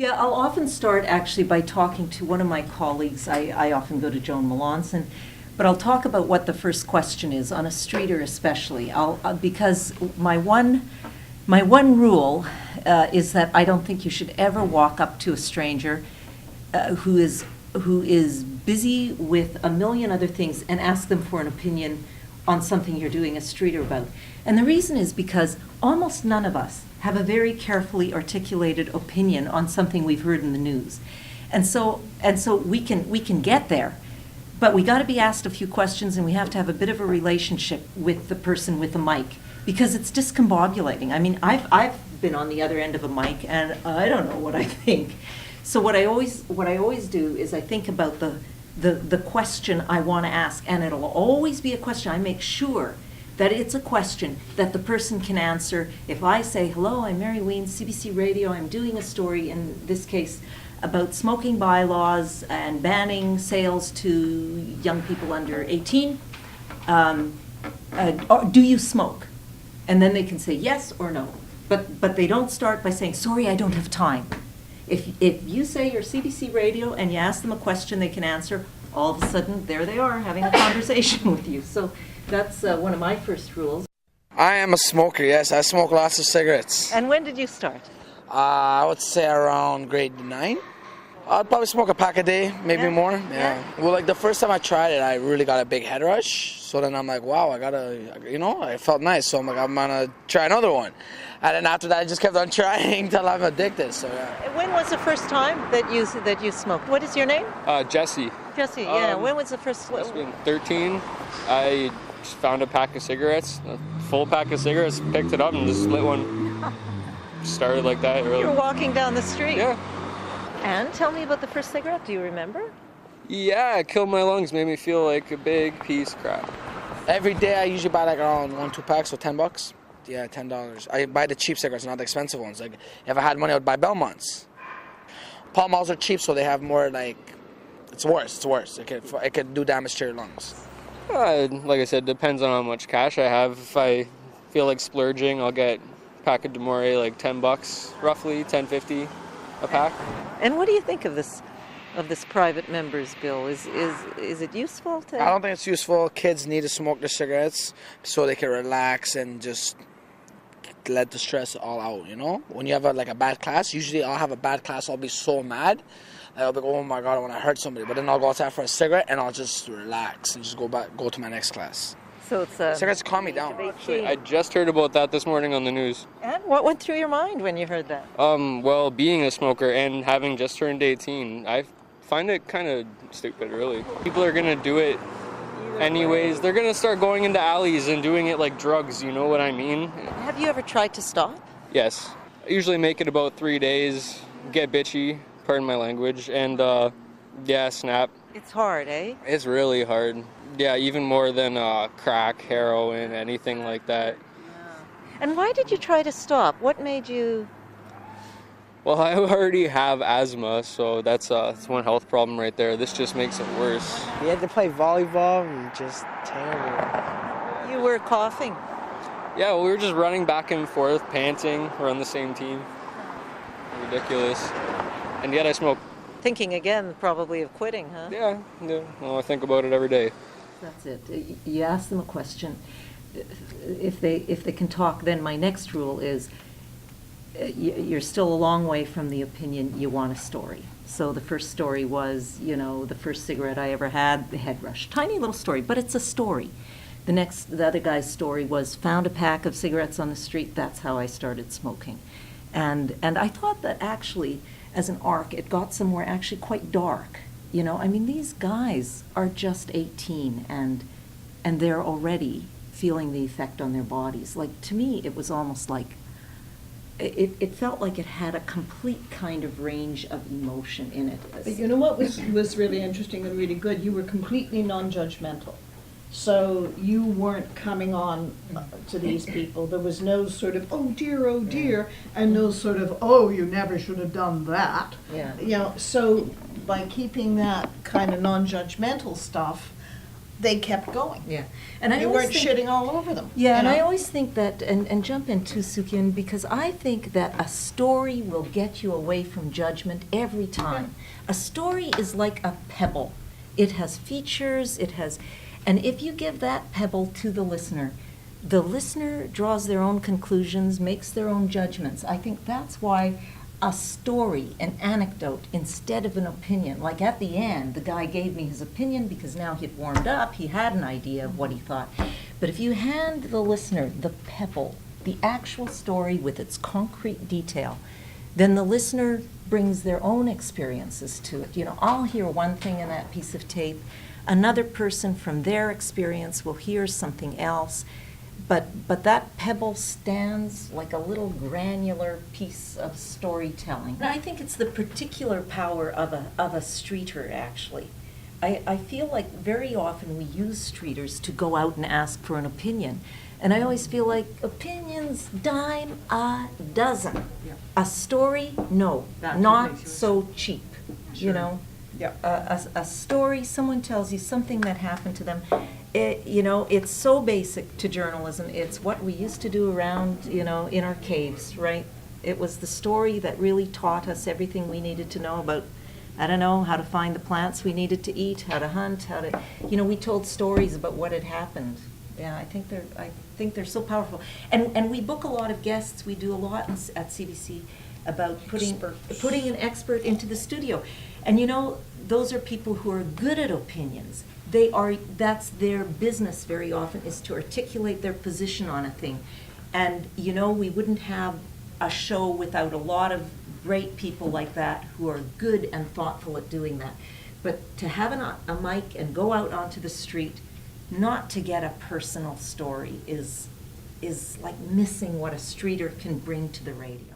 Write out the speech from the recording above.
Yeah, I'll often start actually by talking to one of my colleagues. I often go to Joan Melanson, but I'll talk about what the first question is on a streeter, especially. Because my one rule is that I don't think you should ever walk up to a stranger who is busy with a million other things and ask them for an opinion on something you're doing a streeter about. And the reason is because almost none of us have a very carefully articulated opinion on something we've heard in the news. And so we can get there, but we got to be asked a few questions, and we have to have a bit of a relationship with the person with the mic, because it's discombobulating. I mean, I've been on the other end of a mic, and I don't know what I think. So what I always do is I think about the question I want to ask, and it'll always be a question. I make sure that it's a question that the person can answer. If I say, hello, I'm Mary Wiens, CBC Radio, I'm doing a story, in this case, about smoking bylaws and banning sales to young people under 18, do you smoke? And then they can say yes or no. But they don't start by saying, sorry, I don't have time. If you say you're CBC Radio and you ask them a question they can answer, all of a sudden, there they are having a conversation with you. So that's one of my first rules. I am a smoker, yes. I smoke lots of cigarettes. And when did you start? I would say around grade 9. I'd probably smoke a pack a day, maybe more. Yeah. Well, like the first time I tried it, I really got a big head rush. So then I'm like, wow, I felt nice. So I'm like, I'm gonna try another one. And then after that, I just kept on trying till I'm addicted. So yeah. When was the first time that you smoked? What is your name? Jesse. Jesse, yeah. When was the first? It's been 13. I just found a pack of cigarettes, a full pack of cigarettes, picked it up and just lit one. Started like that. Really. You were walking down the street. Yeah. And tell me about the first cigarette. Do you remember? Yeah, it killed my lungs, made me feel like a big piece of crap. Every day I usually buy like around 1-2 packs, so $10. Yeah, $10. I buy the cheap cigarettes, not the expensive ones. Like if I had money, I would buy Belmonts. Pall Malls are cheap, so they have more like. It's worse. It could do damage to your lungs. Like I said, depends on how much cash I have. If I feel like splurging, I'll get a pack of Demore, like $10 roughly, $10.50 a pack. And what do you think of this private members bill? Is it useful to? I don't think it's useful. Kids need to smoke their cigarettes so they can relax and just let the stress all out, you know? When you have a bad class, usually I'll have a bad class, I'll be so mad. I'll be like, oh my God, I want to hurt somebody. But then I'll go outside for a cigarette and I'll just relax and just go to my next class. So it's cigarettes calm me down. Actually, I just heard about that this morning on the news. And what went through your mind when you heard that? Well, being a smoker and having just turned 18, I find it kind of stupid, really. People are going to do it anyways. They're going to start going into alleys and doing it like drugs, you know what I mean? Have you ever tried to stop? Yes. I usually make it about 3 days, get bitchy, pardon my language, and snap. It's hard, eh? It's really hard. Yeah, even more than crack, heroin, anything like that. Yeah. And why did you try to stop? What made you? Well, I already have asthma, so that's one health problem right there. This just makes it worse. We had to play volleyball and just terrible. You were coughing. Yeah, well, we were just running back and forth, panting. We're on the same team. Ridiculous. And yet I smoke. Thinking again, probably of quitting, huh? Yeah. Well, I think about it every day. That's it. You ask them a question. If they can talk, then my next rule is you're still a long way from the opinion. You want a story. So the first story was, the first cigarette I ever had, the head rush. Tiny little story, but it's a story. The other guy's story was found a pack of cigarettes on the street. That's how I started smoking. And I thought that actually, as an arc, it got somewhere actually quite dark. These guys are just 18 and they're already feeling the effect on their bodies. Like, to me, it was almost like, it felt like it had a complete kind of range of emotion in it. But you know what was really interesting and really good? You were completely non-judgmental. So you weren't coming on to these people. There was no sort of, oh dear, and no sort of, oh, you never should have done that. Yeah. So by keeping that kind of non-judgmental stuff, they kept going. Yeah. And I You always weren't think, shitting all over them. yeah, you and I know? always think that, and jump in too, Sukhin, because I think that a story will get you away from judgment every time. A story is like a pebble. It has features, and if you give that pebble to the listener draws their own conclusions, makes their own judgments. I think that's why a story, an anecdote, instead of an opinion. Like at the end, the guy gave me his opinion because now he'd warmed up, he had an idea of what he thought. But if you hand the listener the pebble, the actual story with its concrete detail, then the listener brings their own experiences to it. You know, I'll hear one thing in that piece of tape, another person from their experience will hear something else. But that pebble stands like a little granular piece of storytelling. And I think it's the particular power of a streeter, actually. I feel like very often we use streeters to go out and ask for an opinion. And I always feel like opinions dime a dozen. Yeah. A story, no, That's what not makes you a so cheap, you Sure. know? Yeah. A story, someone tells you something that happened to them. You know, it's so basic to journalism. It's what we used to do around, you know, in our caves, right? It was the story that really taught us everything we needed to know about, I don't know, how to find the plants we needed to eat, how to hunt, you know, we told stories about what had happened. Yeah, I think they're so powerful. And we book a lot of guests. We do a lot at CBC about putting an expert into the studio. And you know, those are people who are good at opinions. That's their business very often, is to articulate their position on a thing. And you know, we wouldn't have a show without a lot of great people like that who are good and thoughtful at doing that. But to have a mic and go out onto the street, not to get a personal story, is like missing what a streeter can bring to the radio.